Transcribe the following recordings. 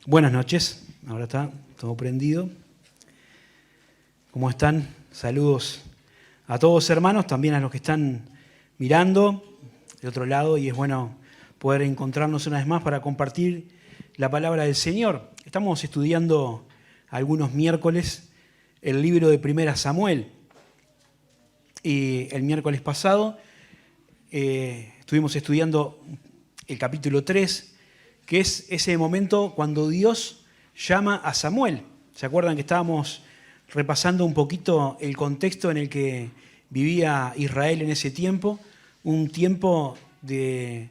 Buenas noches, ahora está todo prendido. ¿Cómo están? Saludos a todos hermanos, también a los que están mirando de otro lado, y es bueno poder encontrarnos una vez más para compartir la palabra del Señor. Estamos estudiando algunos miércoles el libro de Primera Samuel, y el miércoles pasado estuvimos estudiando el capítulo 3, que es ese momento cuando Dios llama a Samuel. ¿Se acuerdan que estábamos repasando un poquito el contexto en el que vivía Israel en ese tiempo? Un tiempo de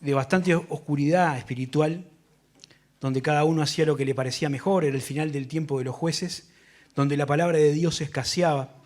bastante oscuridad espiritual, donde cada uno hacía lo que le parecía mejor, era el final del tiempo de los jueces, donde la palabra de Dios escaseaba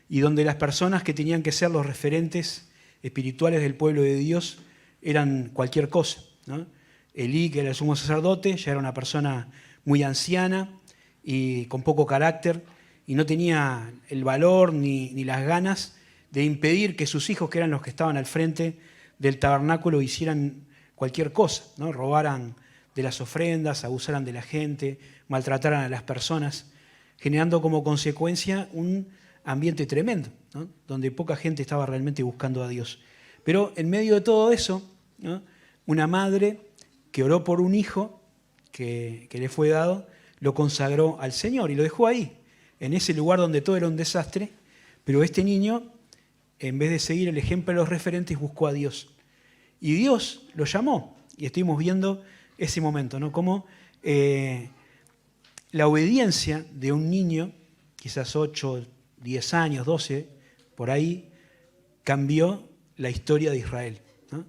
y donde las personas que tenían que ser los referentes espirituales del pueblo de Dios eran cualquier cosa, ¿no? Elí, que era el sumo sacerdote, ya era una persona muy anciana y con poco carácter, y no tenía el valor ni las ganas de impedir que sus hijos, que eran los que estaban al frente del tabernáculo, hicieran cualquier cosa, ¿no? Robaran de las ofrendas, abusaran de la gente, maltrataran a las personas, generando como consecuencia un ambiente tremendo, ¿no? Donde poca gente estaba realmente buscando a Dios. Pero en medio de todo eso, ¿no? Una madre que oró por un hijo que le fue dado, lo consagró al Señor y lo dejó ahí, en ese lugar donde todo era un desastre, pero este niño, en vez de seguir el ejemplo de los referentes, buscó a Dios. Y Dios lo llamó, y estuvimos viendo ese momento, ¿no? Cómo la obediencia de un niño, quizás 8, 10 años, 12, por ahí, cambió la historia de Israel, ¿no?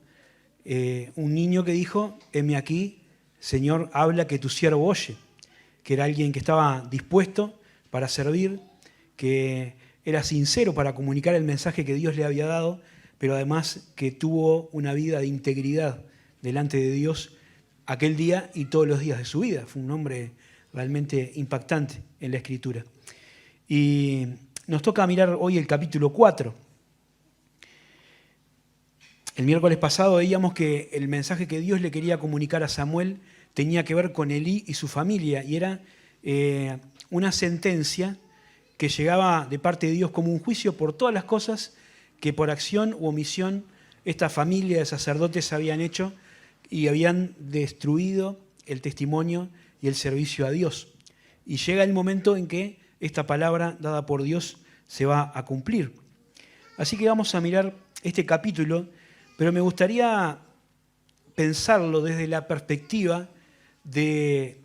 Un niño que dijo: heme aquí, Señor, habla, que tu siervo oye, que era alguien que estaba dispuesto para servir, que era sincero para comunicar el mensaje que Dios le había dado, pero además que tuvo una vida de integridad delante de Dios aquel día y todos los días de su vida. Fue un hombre realmente impactante en la Escritura. Y nos toca mirar hoy el capítulo 4. El miércoles pasado veíamos que el mensaje que Dios le quería comunicar a Samuel tenía que ver con Elí y su familia, y era una sentencia que llegaba de parte de Dios como un juicio por todas las cosas que por acción u omisión esta familia de sacerdotes habían hecho y habían destruido el testimonio y el servicio a Dios. Y llega el momento en que esta palabra dada por Dios se va a cumplir. Así que vamos a mirar este capítulo, pero me gustaría pensarlo desde la perspectiva de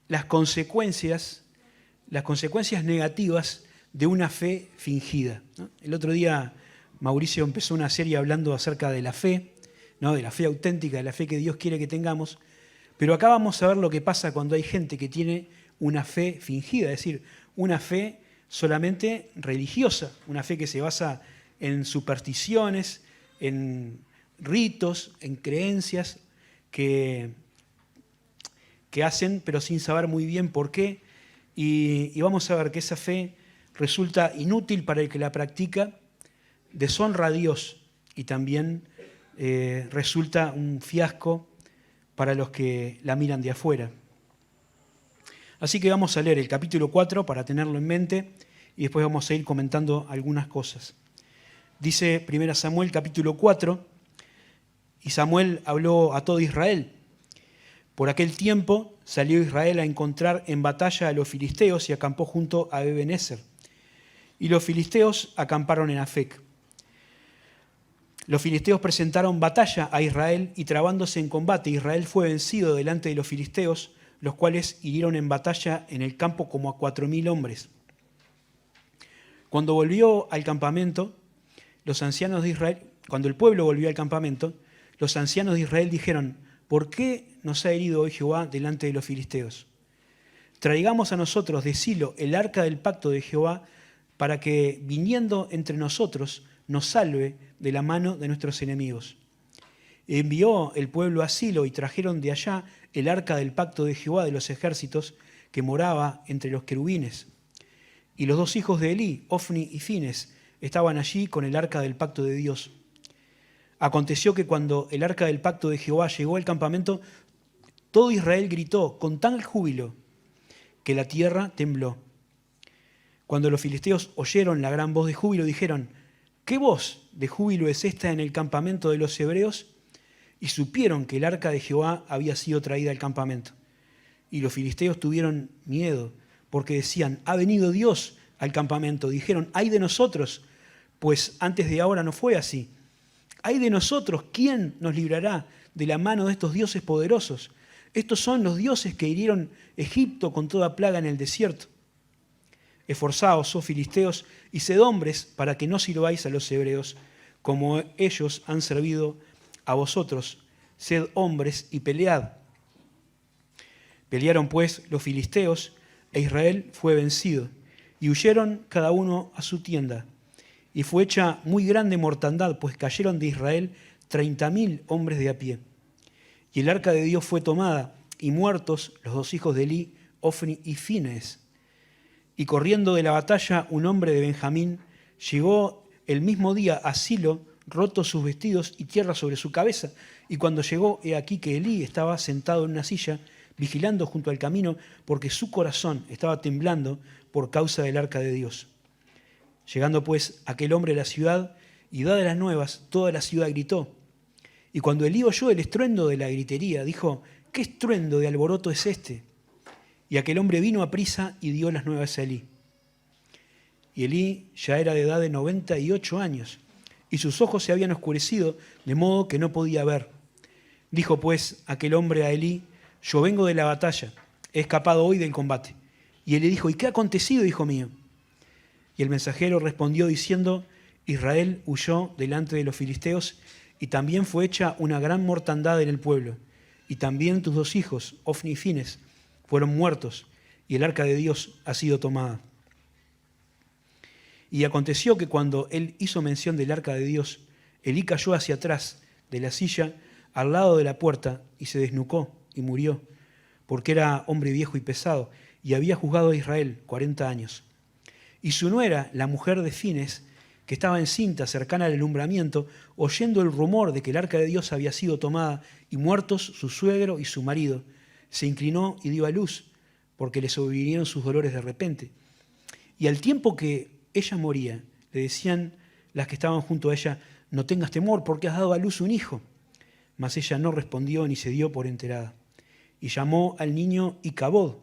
las consecuencias negativas de una fe fingida, ¿no? El otro día Mauricio empezó una serie hablando acerca de la fe, ¿no? De la fe auténtica, de la fe que Dios quiere que tengamos, pero acá vamos a ver lo que pasa cuando hay gente que tiene una fe fingida, es decir, una fe solamente religiosa, una fe que se basa en supersticiones, en ritos, en creencias que hacen, pero sin saber muy bien por qué. Y vamos a ver que esa fe resulta inútil para el que la practica, deshonra a Dios y también resulta un fiasco para los que la miran de afuera. Así que vamos a leer el capítulo 4 para tenerlo en mente y después vamos a ir comentando algunas cosas. Dice 1 Samuel capítulo 4, y Samuel habló a todo Israel. Por aquel tiempo salió Israel a encontrar en batalla a los filisteos y acampó junto a Ebenezer. Y los filisteos acamparon en Afec. Los filisteos presentaron batalla a Israel y trabándose en combate, Israel fue vencido delante de los filisteos, los cuales hirieron en batalla en el campo como a 4.000 hombres. Cuando el pueblo volvió al campamento, los ancianos de Israel dijeron: ¿por qué nos ha herido hoy Jehová delante de los filisteos? Traigamos a nosotros de Silo el arca del pacto de Jehová, para que, viniendo entre nosotros, nos salve de la mano de nuestros enemigos. Envió el pueblo a Silo y trajeron de allá el arca del pacto de Jehová de los ejércitos, que moraba entre los querubines. Y los dos hijos de Elí, Ofni y Fines, estaban allí con el arca del pacto de Dios. Aconteció que cuando el arca del pacto de Jehová llegó al campamento, todo Israel gritó con tal júbilo que la tierra tembló. Cuando los filisteos oyeron la gran voz de júbilo, dijeron: ¿qué voz de júbilo es esta en el campamento de los hebreos? Y supieron que el arca de Jehová había sido traída al campamento. Y los filisteos tuvieron miedo, porque decían: ha venido Dios al campamento. Dijeron: ay de nosotros, pues antes de ahora no fue así. Ay de nosotros, ¿quién nos librará de la mano de estos dioses poderosos? Estos son los dioses que hirieron Egipto con toda plaga en el desierto. Esforzaos, oh filisteos, y sed hombres, para que no sirváis a los hebreos, como ellos han servido a vosotros. Sed hombres y pelead. Pelearon pues los filisteos, e Israel fue vencido, y huyeron cada uno a su tienda. Y fue hecha muy grande mortandad, pues cayeron de Israel 30.000 hombres de a pie. Y el arca de Dios fue tomada, y muertos los dos hijos de Elí, Ofni y Fines. Y corriendo de la batalla un hombre de Benjamín, llegó el mismo día a Silo, rotos sus vestidos y tierra sobre su cabeza. Y cuando llegó, he aquí que Elí estaba sentado en una silla, vigilando junto al camino, porque su corazón estaba temblando por causa del arca de Dios. Llegando pues aquel hombre a la ciudad, y dadas las nuevas, toda la ciudad gritó. Y cuando Elí oyó el estruendo de la gritería, dijo: ¿qué estruendo de alboroto es este? Y aquel hombre vino a prisa y dio las nuevas a Elí. Y Elí ya era de edad de 98 años, y sus ojos se habían oscurecido, de modo que no podía ver. Dijo pues aquel hombre a Elí: yo vengo de la batalla, he escapado hoy del combate. Y él le dijo: ¿y qué ha acontecido, hijo mío? Y el mensajero respondió diciendo: Israel huyó delante de los filisteos, y también fue hecha una gran mortandad en el pueblo. Y también tus dos hijos, Ofni y Fines, fueron muertos, y el arca de Dios ha sido tomada. Y aconteció que cuando él hizo mención del arca de Dios, Elí cayó hacia atrás de la silla, al lado de la puerta, y se desnucó y murió, porque era hombre viejo y pesado, y había juzgado a Israel 40 años. Y su nuera, la mujer de Fines, que estaba encinta cercana al alumbramiento, oyendo el rumor de que el arca de Dios había sido tomada y muertos su suegro y su marido, se inclinó y dio a luz, porque le sobrevinieron sus dolores de repente. Y al tiempo que ella moría, le decían las que estaban junto a ella: no tengas temor, porque has dado a luz un hijo. Mas ella no respondió ni se dio por enterada. Y llamó al niño Icabod,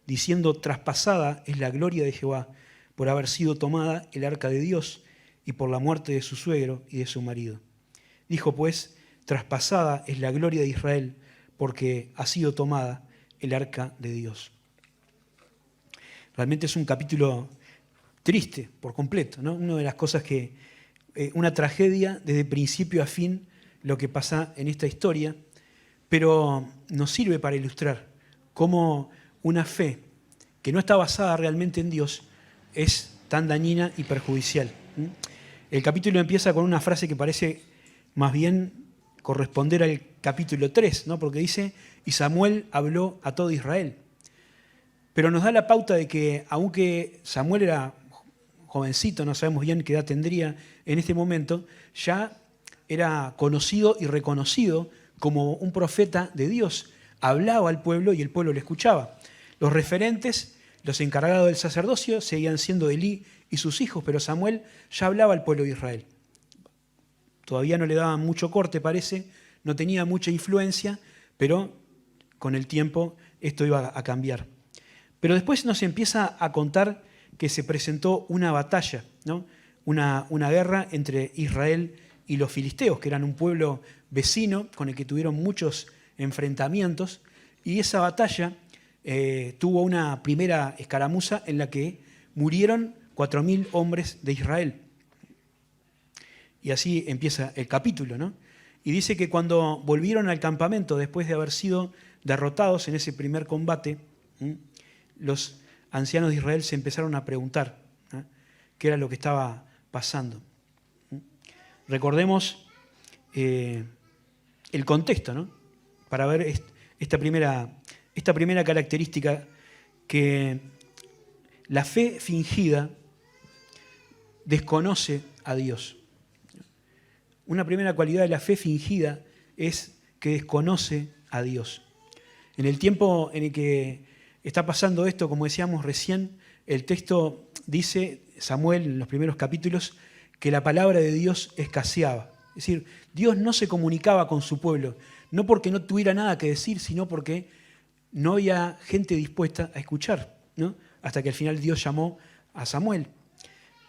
diciendo: traspasada es la gloria de Jehová, por haber sido tomada el arca de Dios, y por la muerte de su suegro y de su marido. Dijo pues: traspasada es la gloria de Israel, porque ha sido tomada el arca de Dios. Realmente es un capítulo triste por completo, ¿no? Una de las cosas que, una tragedia desde principio a fin, lo que pasa en esta historia, pero nos sirve para ilustrar cómo una fe que no está basada realmente en Dios es tan dañina y perjudicial. El capítulo empieza con una frase que parece más bien corresponder al capítulo 3, ¿no? Porque dice: y Samuel habló a todo Israel. Pero nos da la pauta de que, aunque Samuel era jovencito, no sabemos bien qué edad tendría en este momento, ya era conocido y reconocido como un profeta de Dios. Hablaba al pueblo y el pueblo le escuchaba. Los referentes, los encargados del sacerdocio, seguían siendo Elí y sus hijos, pero Samuel ya hablaba al pueblo de Israel. Todavía no le daban mucho corte, parece, no tenía mucha influencia, pero con el tiempo esto iba a cambiar. Pero después nos empieza a contar que se presentó una batalla, ¿no? Una guerra entre Israel y los filisteos, que eran un pueblo vecino con el que tuvieron muchos enfrentamientos, y esa batalla tuvo una primera escaramuza en la que murieron 4.000 hombres de Israel. Y así empieza el capítulo, ¿no? Y dice que cuando volvieron al campamento, después de haber sido derrotados en ese primer combate, los ancianos de Israel se empezaron a preguntar qué era lo que estaba pasando. Recordemos el contexto, ¿no? Para ver esta primera característica, que la fe fingida desconoce a Dios. Una primera cualidad de la fe fingida es que desconoce a Dios. En el tiempo en el que está pasando esto, como decíamos recién, el texto dice, Samuel en los primeros capítulos, que la palabra de Dios escaseaba. Es decir, Dios no se comunicaba con su pueblo, no porque no tuviera nada que decir, sino porque no había gente dispuesta a escuchar, ¿no? Hasta que al final Dios llamó a Samuel.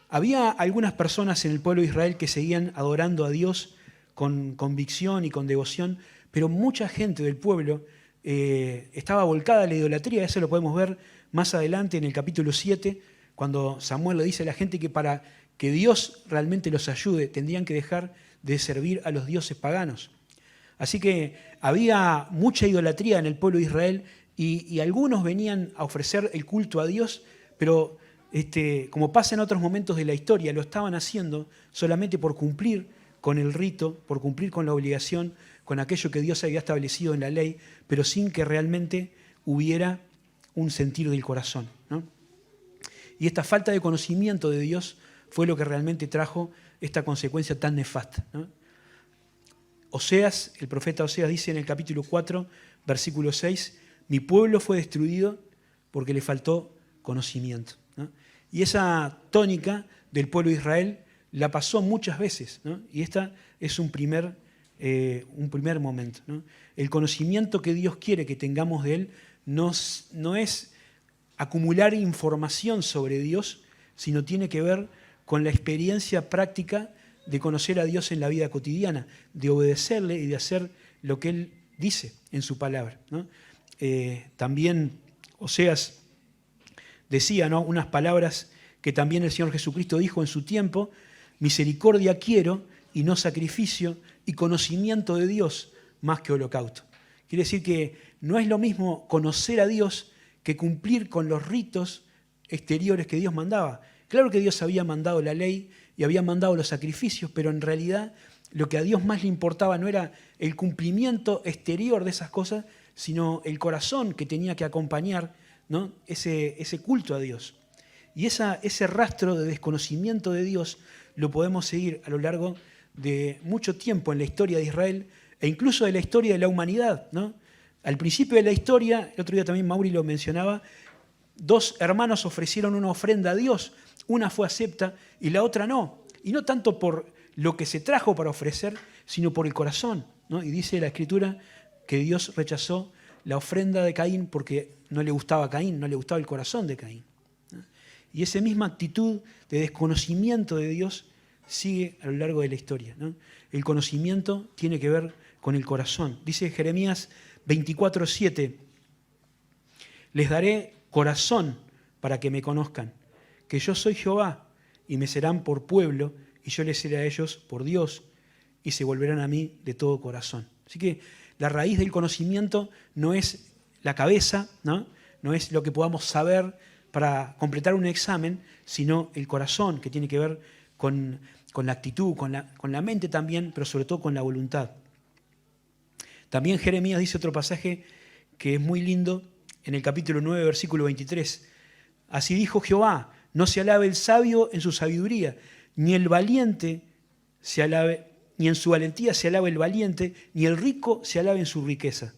Había algunas personas en el pueblo de Israel que seguían adorando a Dios con convicción y con devoción, pero mucha gente del pueblo estaba volcada a la idolatría. Eso lo podemos ver más adelante en el capítulo 7, cuando Samuel le dice a la gente que para que Dios realmente los ayude, tendrían que dejar de servir a los dioses paganos. Así que había mucha idolatría en el pueblo de Israel y algunos venían a ofrecer el culto a Dios, pero como pasa en otros momentos de la historia, lo estaban haciendo solamente por cumplir con el rito, por cumplir con la obligación, con aquello que Dios había establecido en la ley, pero sin que realmente hubiera un sentir del corazón, ¿no? Y esta falta de conocimiento de Dios fue lo que realmente trajo esta consecuencia tan nefasta, ¿no? Oseas, el profeta Oseas dice en el capítulo 4, versículo 6, mi pueblo fue destruido porque le faltó conocimiento, ¿no? Y esa tónica del pueblo de Israel la pasó muchas veces, ¿no? Y esta es un primer momento, ¿no? El conocimiento que Dios quiere que tengamos de Él no es acumular información sobre Dios, sino tiene que ver con la experiencia práctica de conocer a Dios en la vida cotidiana, de obedecerle y de hacer lo que Él dice en su palabra, ¿no? También Oseas decía, ¿no?, unas palabras que también el Señor Jesucristo dijo en su tiempo: misericordia quiero y no sacrificio, y conocimiento de Dios más que holocausto. Quiere decir que no es lo mismo conocer a Dios que cumplir con los ritos exteriores que Dios mandaba. Claro que Dios había mandado la ley y había mandado los sacrificios, pero en realidad lo que a Dios más le importaba no era el cumplimiento exterior de esas cosas, sino el corazón que tenía que acompañar, ¿no?, ese culto a Dios. Y ese rastro de desconocimiento de Dios lo podemos seguir a lo largo de mucho tiempo en la historia de Israel e incluso de la historia de la humanidad, ¿no? Al principio de la historia, el otro día también Mauri lo mencionaba, dos hermanos ofrecieron una ofrenda a Dios, una fue acepta y la otra no. Y no tanto por lo que se trajo para ofrecer, sino por el corazón, ¿no? Y dice la Escritura que Dios rechazó la ofrenda de Caín porque no le gustaba a Caín, no le gustaba el corazón de Caín, ¿no? Y esa misma actitud de desconocimiento de Dios sigue a lo largo de la historia, ¿no? El conocimiento tiene que ver con el corazón. Dice Jeremías 24:7, les daré corazón para que me conozcan, que yo soy Jehová, y me serán por pueblo, y yo les seré a ellos por Dios, y se volverán a mí de todo corazón. Así que la raíz del conocimiento no es la cabeza, ¿no? No es lo que podamos saber para completar un examen, sino el corazón, que tiene que ver con la actitud, con la mente también, pero sobre todo con la voluntad. También Jeremías dice otro pasaje que es muy lindo, en el capítulo 9, versículo 23. Así dijo Jehová, no se alabe el sabio en su sabiduría, ni el valiente se alabe, ni en su valentía se alabe el valiente, ni el rico se alabe en su riqueza.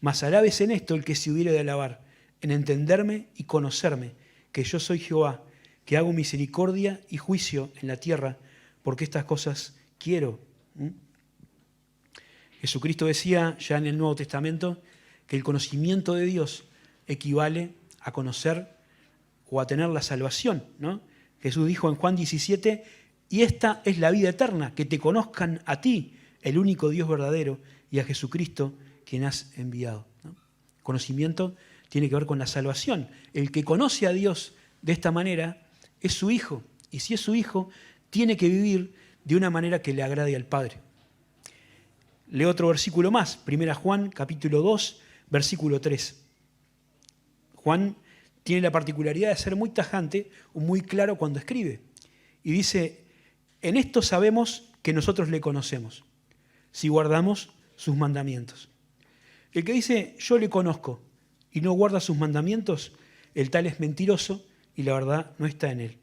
Mas alabes en esto el que se hubiere de alabar, en entenderme y conocerme, que yo soy Jehová, que hago misericordia y juicio en la tierra, porque estas cosas quiero. Jesucristo decía ya en el Nuevo Testamento que el conocimiento de Dios equivale a conocer o a tener la salvación, ¿no? Jesús dijo en Juan 17, y esta es la vida eterna, que te conozcan a ti, el único Dios verdadero, y a Jesucristo, quien has enviado, ¿no? Conocimiento tiene que ver con la salvación. El que conoce a Dios de esta manera es su hijo, y si es su hijo, tiene que vivir de una manera que le agrade al Padre. Leo otro versículo más, 1 Juan capítulo 2, versículo 3. Juan tiene la particularidad de ser muy tajante o muy claro cuando escribe. Y dice, en esto sabemos que nosotros le conocemos, si guardamos sus mandamientos. El que dice, yo le conozco, y no guarda sus mandamientos, el tal es mentiroso y la verdad no está en él.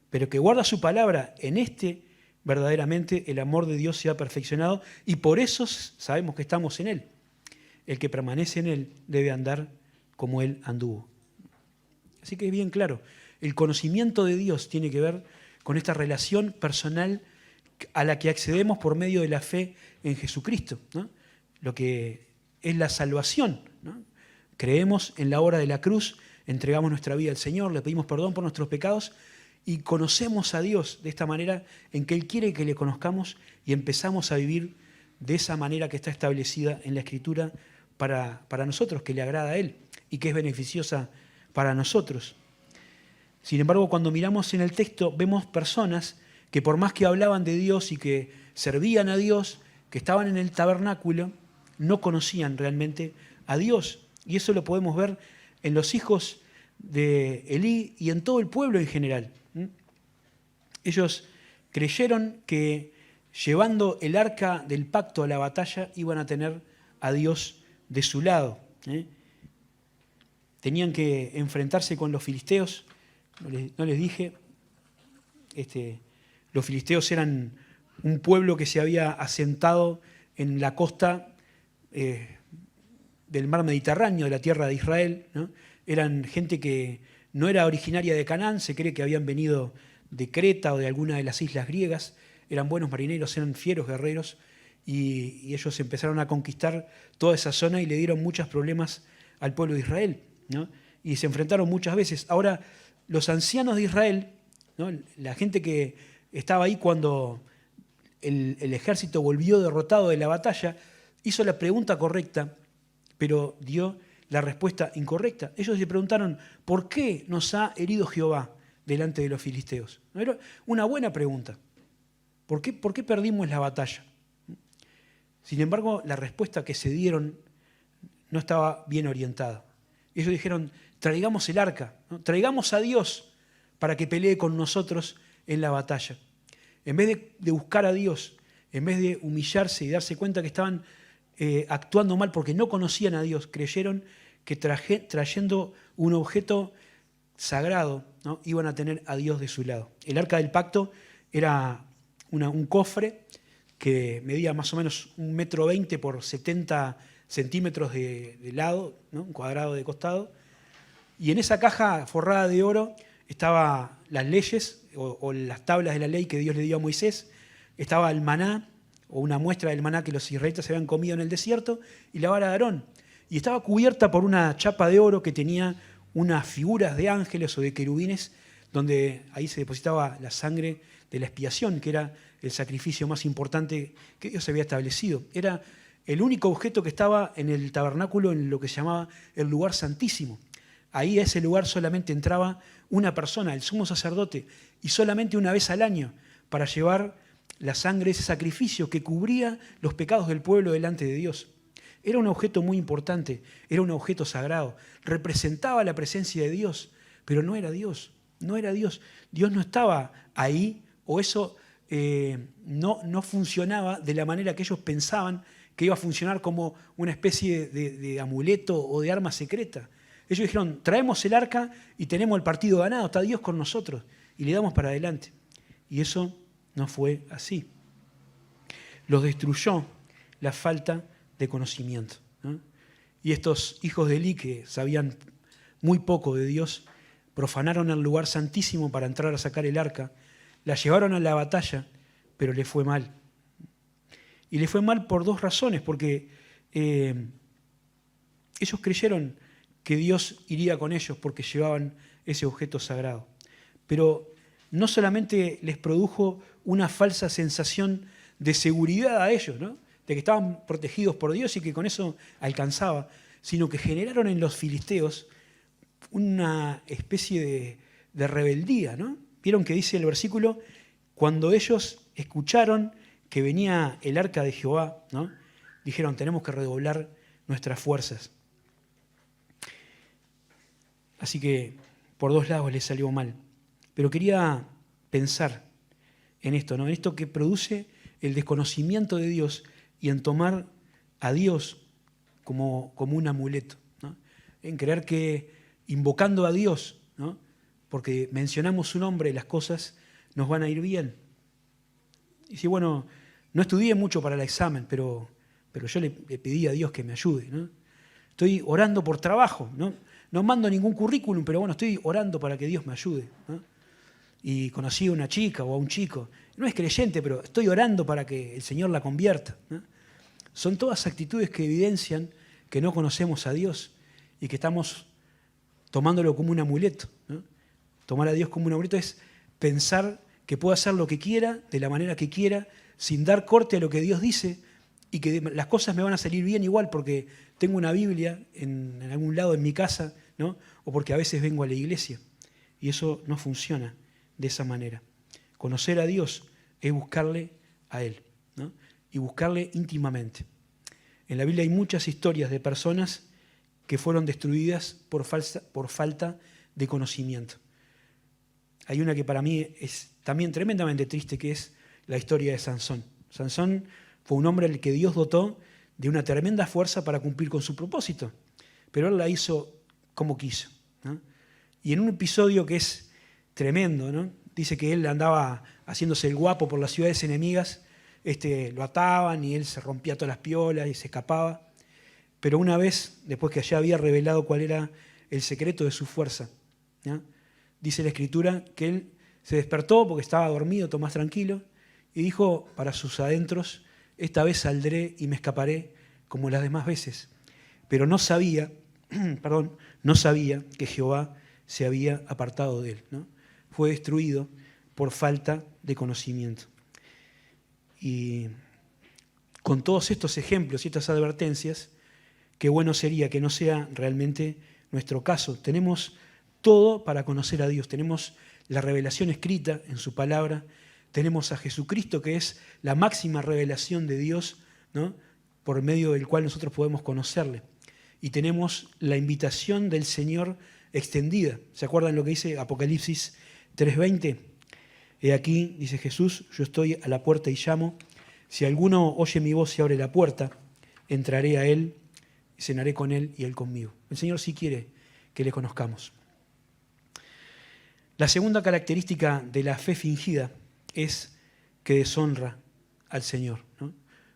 Pero que guarda su palabra, en este verdaderamente el amor de Dios se ha perfeccionado y por eso sabemos que estamos en él. el que permanece en Él debe andar como Él anduvo. Así que es bien claro, el conocimiento de Dios tiene que ver con esta relación personal a la que accedemos por medio de la fe en Jesucristo, ¿no? Lo que es la salvación, ¿no? Creemos en la obra de la cruz, entregamos nuestra vida al Señor, le pedimos perdón por nuestros pecados y conocemos a Dios de esta manera en que Él quiere que le conozcamos y empezamos a vivir de esa manera que está establecida en la Escritura para nosotros, que le agrada a Él y que es beneficiosa para nosotros. Sin embargo, cuando miramos en el texto, vemos personas que por más que hablaban de Dios y que servían a Dios, que estaban en el tabernáculo, no conocían realmente a Dios. Y eso lo podemos ver en los hijos de Elí y en todo el pueblo en general. Ellos creyeron que llevando el arca del pacto a la batalla iban a tener a Dios de su lado. Tenían que enfrentarse con los filisteos. No les dije, los filisteos eran un pueblo que se había asentado en la costa del mar Mediterráneo, de la tierra de Israel, ¿no? Eran gente que no era originaria de Canaán, se cree que habían venido de Creta o de alguna de las islas griegas, eran buenos marineros, eran fieros guerreros, y ellos empezaron a conquistar toda esa zona y le dieron muchos problemas al pueblo de Israel, ¿no? Y se enfrentaron muchas veces. Ahora, los ancianos de Israel, ¿no? La gente que estaba ahí cuando el ejército volvió derrotado de la batalla, hizo la pregunta correcta, pero dio la respuesta incorrecta. Ellos se preguntaron, ¿por qué nos ha herido Jehová delante de los filisteos? Era una buena pregunta. ¿Por qué perdimos la batalla? Sin embargo, la respuesta que se dieron no estaba bien orientada. Ellos dijeron, traigamos el arca, ¿no? Traigamos a Dios para que pelee con nosotros en la batalla. En vez de buscar a Dios, en vez de humillarse y darse cuenta que estaban actuando mal porque no conocían a Dios, creyeron que trayendo un objeto sagrado, ¿no? Iban a tener a Dios de su lado. El arca del pacto era un cofre que medía más o menos 1,20 m por 70 centímetros de lado, ¿no? Un cuadrado de costado. Y en esa caja forrada de oro estaban las leyes o las tablas de la ley que Dios le dio a Moisés. Estaba el maná o una muestra del maná que los israelitas se habían comido en el desierto y la vara de Aarón. Y estaba cubierta por una chapa de oro que tenía unas figuras de ángeles o de querubines donde ahí se depositaba la sangre de la expiación, que era el sacrificio más importante que Dios había establecido. Era el único objeto que estaba en el tabernáculo en lo que se llamaba el lugar santísimo. Ahí a ese lugar solamente entraba una persona, el sumo sacerdote, y solamente una vez al año para llevar la sangre de ese sacrificio que cubría los pecados del pueblo delante de Dios. Era un objeto muy importante, era un objeto sagrado, representaba la presencia de Dios, pero no era Dios, no era Dios. Dios no estaba ahí, o eso no funcionaba de la manera que ellos pensaban que iba a funcionar como una especie de amuleto o de arma secreta. Ellos dijeron, traemos el arca y tenemos el partido ganado, está Dios con nosotros, y le damos para adelante. Y eso no fue así. Los destruyó la falta de conocimiento, ¿no? Y estos hijos de Elí, que sabían muy poco de Dios, profanaron el lugar santísimo para entrar a sacar el arca, la llevaron a la batalla, pero le fue mal. Y le fue mal por dos razones, porque ellos creyeron que Dios iría con ellos porque llevaban ese objeto sagrado. Pero no solamente les produjo una falsa sensación de seguridad a ellos, ¿no? De que estaban protegidos por Dios y que con eso alcanzaba, sino que generaron en los filisteos una especie de rebeldía, ¿no? Vieron que dice el versículo, cuando ellos escucharon que venía el arca de Jehová, ¿no? Dijeron, tenemos que redoblar nuestras fuerzas. Así que por dos lados les salió mal. Pero quería pensar en esto, ¿no? En esto que produce el desconocimiento de Dios y en tomar a Dios como un amuleto, ¿no? En creer que invocando a Dios, ¿no? Porque mencionamos su nombre, las cosas nos van a ir bien. Y si, bueno, no estudié mucho para el examen, pero pero yo le pedí a Dios que me ayude, ¿no? Estoy orando por trabajo, ¿no? No mando ningún currículum, pero bueno, estoy orando para que Dios me ayude, ¿no? Y conocí a una chica o a un chico, no es creyente, pero estoy orando para que el Señor la convierta, ¿no? Son todas actitudes que evidencian que no conocemos a Dios y que estamos tomándolo como un amuleto, ¿no? Tomar a Dios como un amuleto es pensar que puedo hacer lo que quiera, de la manera que quiera, sin dar corte a lo que Dios dice, y que las cosas me van a salir bien igual porque tengo una Biblia en algún lado en mi casa, ¿no? O porque a veces vengo a la iglesia. Y eso no funciona de esa manera. Conocer a Dios es buscarle a Él, ¿no? Y buscarle íntimamente. En la Biblia hay muchas historias de personas que fueron destruidas por falta de conocimiento. Hay una que para mí es también tremendamente triste, que es la historia de Sansón. Sansón fue un hombre al que Dios dotó de una tremenda fuerza para cumplir con su propósito, pero él la hizo como quiso, ¿no? Y en un episodio que es tremendo, ¿no? Dice que él andaba haciéndose el guapo por las ciudades enemigas, lo ataban y él se rompía todas las piolas y se escapaba. Pero una vez, después que ya había revelado cuál era el secreto de su fuerza, ¿no? Dice la Escritura que él se despertó porque estaba dormido, todo más tranquilo, y dijo para sus adentros: esta vez saldré y me escaparé como las demás veces. Pero no sabía que Jehová se había apartado de él, ¿no? Fue destruido por falta de conocimiento. Y con todos estos ejemplos y estas advertencias, qué bueno sería que no sea realmente nuestro caso. Tenemos todo para conocer a Dios. Tenemos la revelación escrita en su palabra. Tenemos a Jesucristo, que es la máxima revelación de Dios, ¿no? Por medio del cual nosotros podemos conocerle. Y tenemos la invitación del Señor extendida. ¿Se acuerdan lo que dice Apocalipsis 3:20? He aquí, dice Jesús, yo estoy a la puerta y llamo. Si alguno oye mi voz y abre la puerta, entraré a él, cenaré con él y él conmigo. El Señor sí quiere que le conozcamos. La segunda característica de la fe fingida es que deshonra al Señor, ¿no?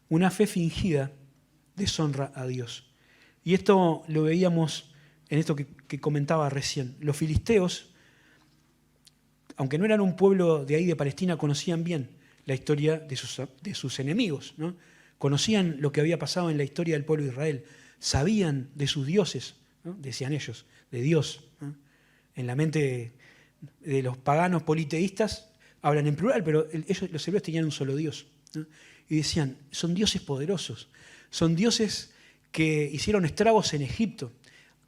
Una fe fingida deshonra a Dios. Y esto lo veíamos en esto que comentaba recién. Los filisteos, aunque no eran un pueblo de ahí de Palestina, conocían bien la historia de sus enemigos, ¿no? Conocían lo que había pasado en la historia del pueblo de Israel. Sabían de sus dioses, ¿no? Decían ellos, de Dios, ¿no? En la mente de los paganos politeístas hablan en plural, pero los hebreos tenían un solo Dios, ¿no? Y decían, son dioses poderosos, son dioses que hicieron estragos en Egipto.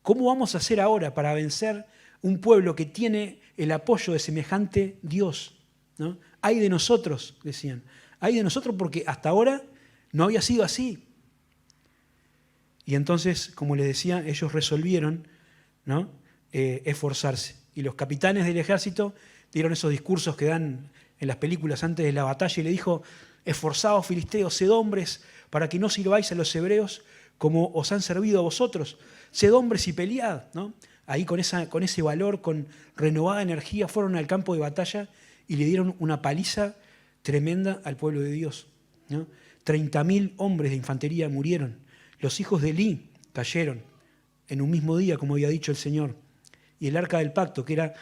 ¿Cómo vamos a hacer ahora para vencer un pueblo que tiene el apoyo de semejante Dios, ¿no? Ay de nosotros, decían, ay de nosotros porque hasta ahora no había sido así. Y entonces, como les decía, ellos resolvieron, ¿no? Esforzarse. Y los capitanes del ejército dieron esos discursos que dan en las películas antes de la batalla y le dijo: esforzaos filisteos, sed hombres para que no sirváis a los hebreos como os han servido a vosotros. Sed hombres y pelead, ¿no? Ahí con ese valor, con renovada energía, fueron al campo de batalla y le dieron una paliza tremenda al pueblo de Dios, ¿no? 30.000 hombres de infantería murieron. Los hijos de Elí cayeron en un mismo día, como había dicho el Señor. Y el arca del pacto, que era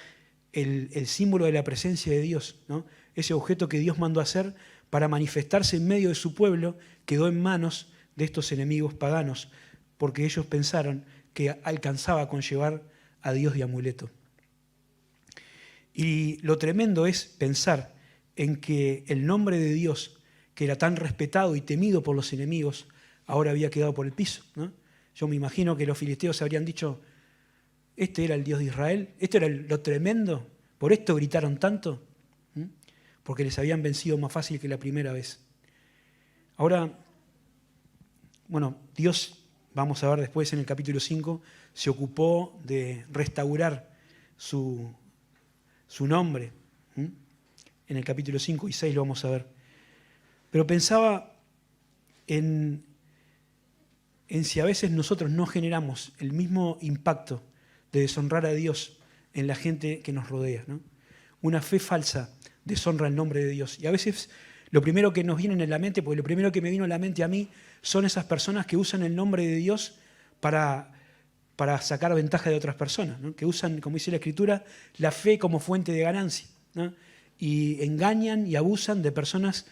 el símbolo de la presencia de Dios, ¿no? Ese objeto que Dios mandó a hacer para manifestarse en medio de su pueblo, quedó en manos de estos enemigos paganos, porque ellos pensaron que alcanzaba con llevar a Dios de amuleto. Y lo tremendo es pensar en que el nombre de Dios, que era tan respetado y temido por los enemigos, ahora había quedado por el piso, ¿no? Yo me imagino que los filisteos habrían dicho: este era el Dios de Israel, esto era lo tremendo, por esto gritaron tanto, porque les habían vencido más fácil que la primera vez. Ahora, bueno, Dios, vamos a ver después en el capítulo 5, se ocupó de restaurar su nombre. En el capítulo 5 y 6 lo vamos a ver. Pero pensaba en si a veces nosotros no generamos el mismo impacto de deshonrar a Dios en la gente que nos rodea, ¿no? Una fe falsa deshonra el nombre de Dios. Y a veces lo primero que nos viene en la mente, porque lo primero que me vino a la mente a mí son esas personas que usan el nombre de Dios para sacar ventaja de otras personas, ¿no? Que usan, como dice la Escritura, la fe como fuente de ganancia, ¿no? Y engañan y abusan de personas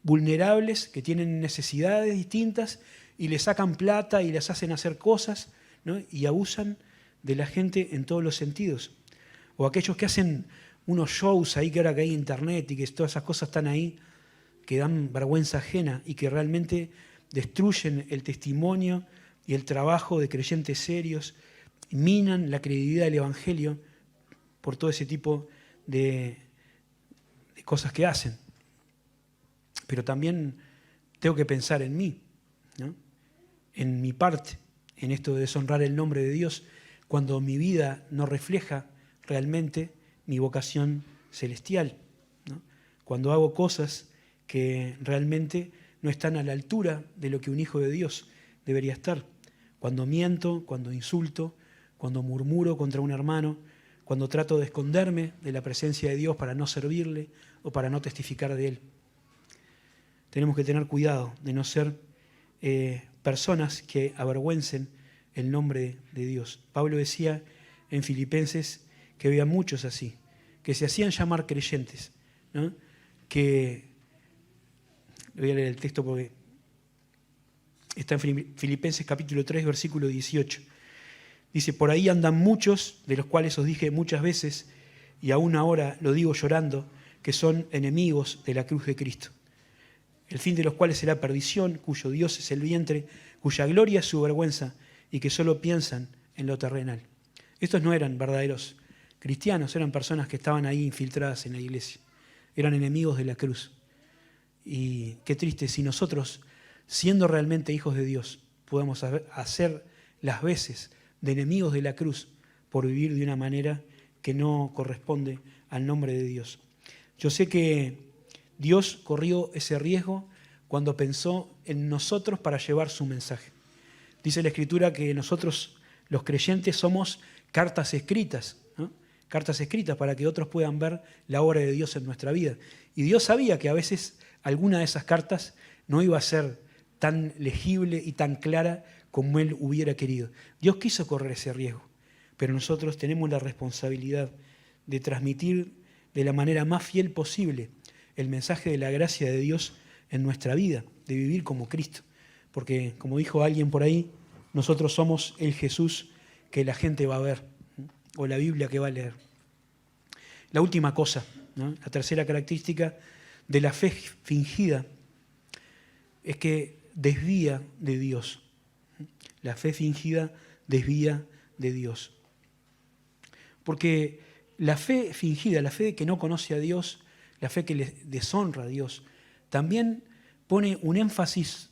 vulnerables que tienen necesidades distintas y les sacan plata y les hacen hacer cosas, ¿no? Y abusan de la gente en todos los sentidos. O aquellos que hacen unos shows ahí que ahora que hay internet y que todas esas cosas están ahí, que dan vergüenza ajena y que realmente destruyen el testimonio y el trabajo de creyentes serios, minan la credibilidad del Evangelio por todo ese tipo de cosas que hacen. Pero también tengo que pensar en mí, ¿no? En mi parte, en esto de deshonrar el nombre de Dios, cuando mi vida no refleja realmente mi vocación celestial, ¿no? Cuando hago cosas que realmente no están a la altura de lo que un hijo de Dios debería estar. Cuando miento, cuando insulto, cuando murmuro contra un hermano, cuando trato de esconderme de la presencia de Dios para no servirle o para no testificar de Él. Tenemos que tener cuidado de no ser personas que avergüencen el nombre de Dios. Pablo decía en Filipenses que había muchos así, que se hacían llamar creyentes, ¿no? Que, voy a leer el texto porque está en Filipenses capítulo 3, versículo 18. Dice, por ahí andan muchos, de los cuales os dije muchas veces, y aún ahora lo digo llorando, que son enemigos de la cruz de Cristo, el fin de los cuales será perdición, cuyo Dios es el vientre, cuya gloria es su vergüenza, y que solo piensan en lo terrenal. Estos no eran verdaderos cristianos, eran personas que estaban ahí infiltradas en la iglesia, eran enemigos de la cruz. Y qué triste si nosotros, siendo realmente hijos de Dios, podemos hacer las veces de enemigos de la cruz por vivir de una manera que no corresponde al nombre de Dios. Yo sé que Dios corrió ese riesgo cuando pensó en nosotros para llevar su mensaje. Dice la Escritura que nosotros, los creyentes, somos cartas escritas, ¿no? Cartas escritas para que otros puedan ver la obra de Dios en nuestra vida. Y Dios sabía que a veces alguna de esas cartas no iba a ser tan legible y tan clara como Él hubiera querido. Dios quiso correr ese riesgo, pero nosotros tenemos la responsabilidad de transmitir de la manera más fiel posible el mensaje de la gracia de Dios en nuestra vida, de vivir como Cristo. Porque, como dijo alguien por ahí, nosotros somos el Jesús que la gente va a ver, ¿no? O la Biblia que va a leer. La última cosa, ¿no? La tercera característica de la fe fingida es que desvía de Dios. La fe fingida desvía de Dios. Porque la fe fingida, la fe que no conoce a Dios, la fe que le deshonra a Dios, también pone un énfasis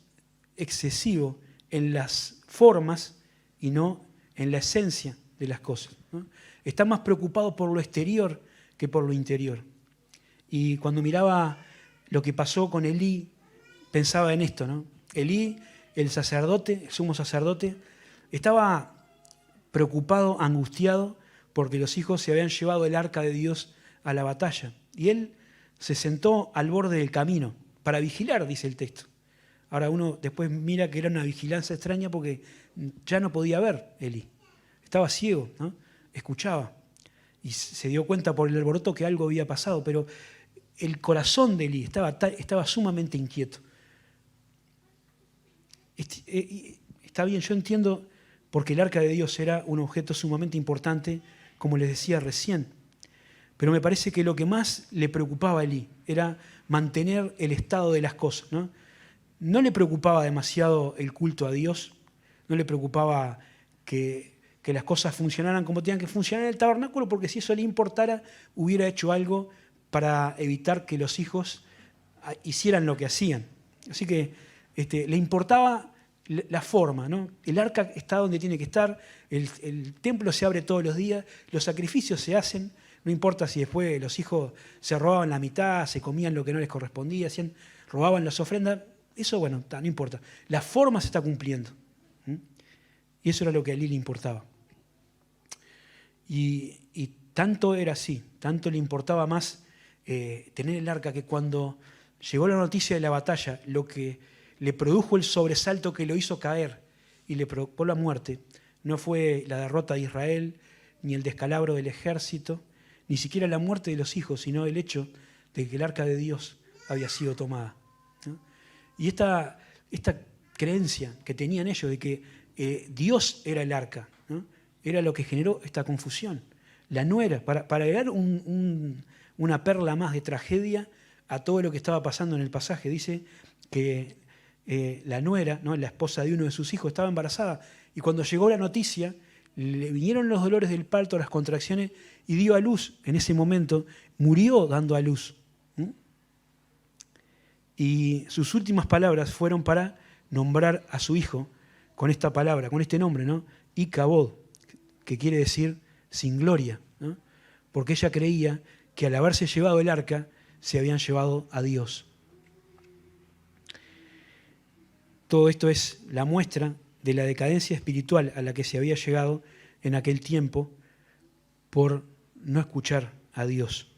excesivo en las formas y no en la esencia de las cosas, ¿no? Está más preocupado por lo exterior que por lo interior. Y cuando miraba lo que pasó con Elí, pensaba en esto, ¿no? Elí, el sacerdote, el sumo sacerdote, estaba preocupado, angustiado, porque los hijos se habían llevado el arca de Dios a la batalla. Y él se sentó al borde del camino para vigilar, dice el texto. Ahora uno después mira que era una vigilancia extraña porque ya no podía ver Elí. Estaba ciego, ¿no? Escuchaba. Y se dio cuenta por el alboroto que algo había pasado, pero el corazón de Elí estaba sumamente inquieto. Está bien, yo entiendo, porque el arca de Dios era un objeto sumamente importante, como les decía recién. Pero me parece que lo que más le preocupaba a Elí era mantener el estado de las cosas, ¿no? No le preocupaba demasiado el culto a Dios, no le preocupaba que las cosas funcionaran como tenían que funcionar en el tabernáculo, porque si eso le importara, hubiera hecho algo para evitar que los hijos hicieran lo que hacían. Así que le importaba la forma, ¿no? El arca está donde tiene que estar, el templo se abre todos los días, los sacrificios se hacen, no importa si después los hijos se robaban la mitad, se comían lo que no les correspondía, robaban las ofrendas, eso bueno, no importa. La forma se está cumpliendo. Y eso era lo que a Elí le importaba. Y tanto era así, tanto le importaba más tener el arca, que cuando llegó la noticia de la batalla, lo que le produjo el sobresalto que lo hizo caer y le provocó la muerte, no fue la derrota de Israel, ni el descalabro del ejército, ni siquiera la muerte de los hijos, sino el hecho de que el arca de Dios había sido tomada, ¿no? Y esta creencia que tenían ellos de que Dios era el arca, ¿no? Era lo que generó esta confusión. La nuera, para agregar una perla más de tragedia a todo lo que estaba pasando en el pasaje, dice que la nuera, ¿no?, la esposa de uno de sus hijos, estaba embarazada, y cuando llegó la noticia, le vinieron los dolores del parto, las contracciones, y dio a luz. En ese momento murió dando a luz. Y sus últimas palabras fueron para nombrar a su hijo con esta palabra, con este nombre, ¿no? Icabod, que quiere decir sin gloria, ¿no? Porque ella creía que al haberse llevado el arca, se habían llevado a Dios. Todo esto es la muestra de la decadencia espiritual a la que se había llegado en aquel tiempo por no escuchar a Dios.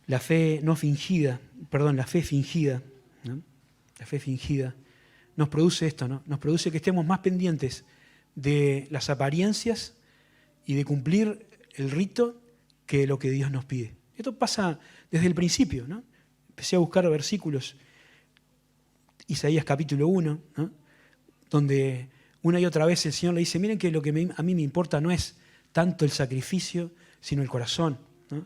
La fe fingida, ¿no? La fe fingida nos produce esto, ¿no? Nos produce que estemos más pendientes de las apariencias y de cumplir el rito que de lo que Dios nos pide. Esto pasa desde el principio, ¿no? Empecé a buscar versículos, Isaías capítulo 1, ¿no?, donde una y otra vez el Señor le dice, miren que lo que a mí me importa no es tanto el sacrificio, sino el corazón, ¿no?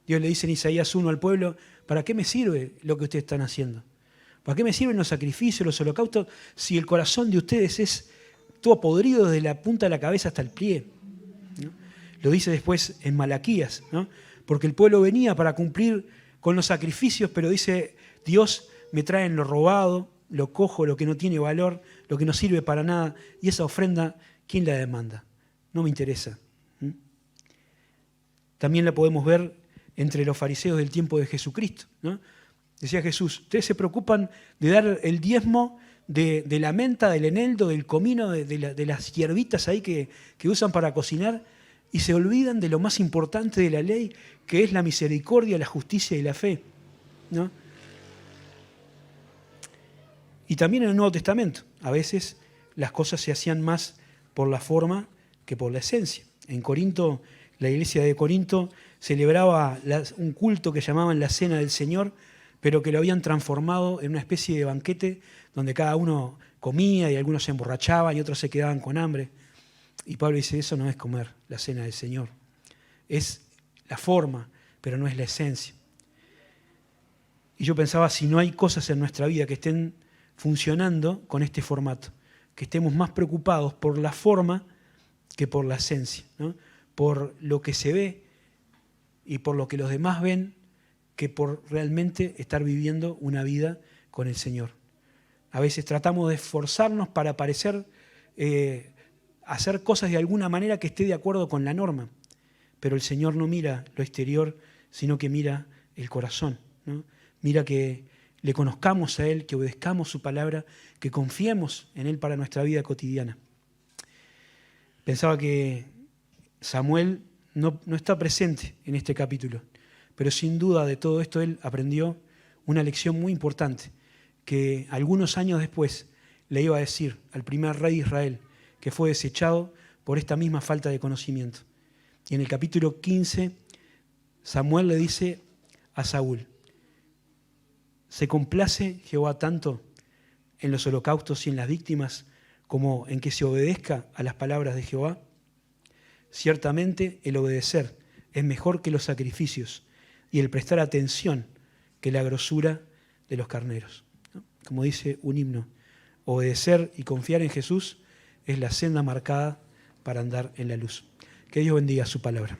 Dios le dice en Isaías 1 al pueblo, ¿para qué me sirve lo que ustedes están haciendo? ¿Para qué me sirven los sacrificios, los holocaustos, si el corazón de ustedes es todo podrido desde la punta de la cabeza hasta el pie? ¿No? Lo dice después en Malaquías, ¿no? Porque el pueblo venía para cumplir con los sacrificios, pero dice, Dios me trae lo robado, lo cojo, lo que no tiene valor, lo que no sirve para nada, y esa ofrenda, ¿quién la demanda? No me interesa. También la podemos ver entre los fariseos del tiempo de Jesucristo, ¿no? Decía Jesús, ustedes se preocupan de dar el diezmo de la menta, del eneldo, del comino, de las hierbitas ahí que usan para cocinar, y se olvidan de lo más importante de la ley, que es la misericordia, la justicia y la fe, ¿no? Y también en el Nuevo Testamento, a veces las cosas se hacían más por la forma que por la esencia. En Corinto, la iglesia de Corinto celebraba un culto que llamaban la Cena del Señor, pero que lo habían transformado en una especie de banquete donde cada uno comía y algunos se emborrachaban y otros se quedaban con hambre. Y Pablo dice, eso no es comer la Cena del Señor. Es la forma, pero no es la esencia. Y yo pensaba, si no hay cosas en nuestra vida que estén funcionando con este formato, que estemos más preocupados por la forma que por la esencia, ¿no? Por lo que se ve y por lo que los demás ven, que por realmente estar viviendo una vida con el Señor. A veces tratamos de esforzarnos para parecer, hacer cosas de alguna manera que esté de acuerdo con la norma, pero el Señor no mira lo exterior, sino que mira el corazón, ¿no? Mira que le conozcamos a Él, que obedezcamos su palabra, que confiemos en Él para nuestra vida cotidiana. Pensaba que Samuel no está presente en este capítulo, pero sin duda de todo esto él aprendió una lección muy importante, que algunos años después le iba a decir al primer rey de Israel, que fue desechado por esta misma falta de conocimiento. Y en el capítulo 15, Samuel le dice a Saúl, ¿se complace Jehová tanto en los holocaustos y en las víctimas como en que se obedezca a las palabras de Jehová? Ciertamente el obedecer es mejor que los sacrificios y el prestar atención que la grosura de los carneros, ¿no? Como dice un himno, obedecer y confiar en Jesús es la senda marcada para andar en la luz. Que Dios bendiga su palabra.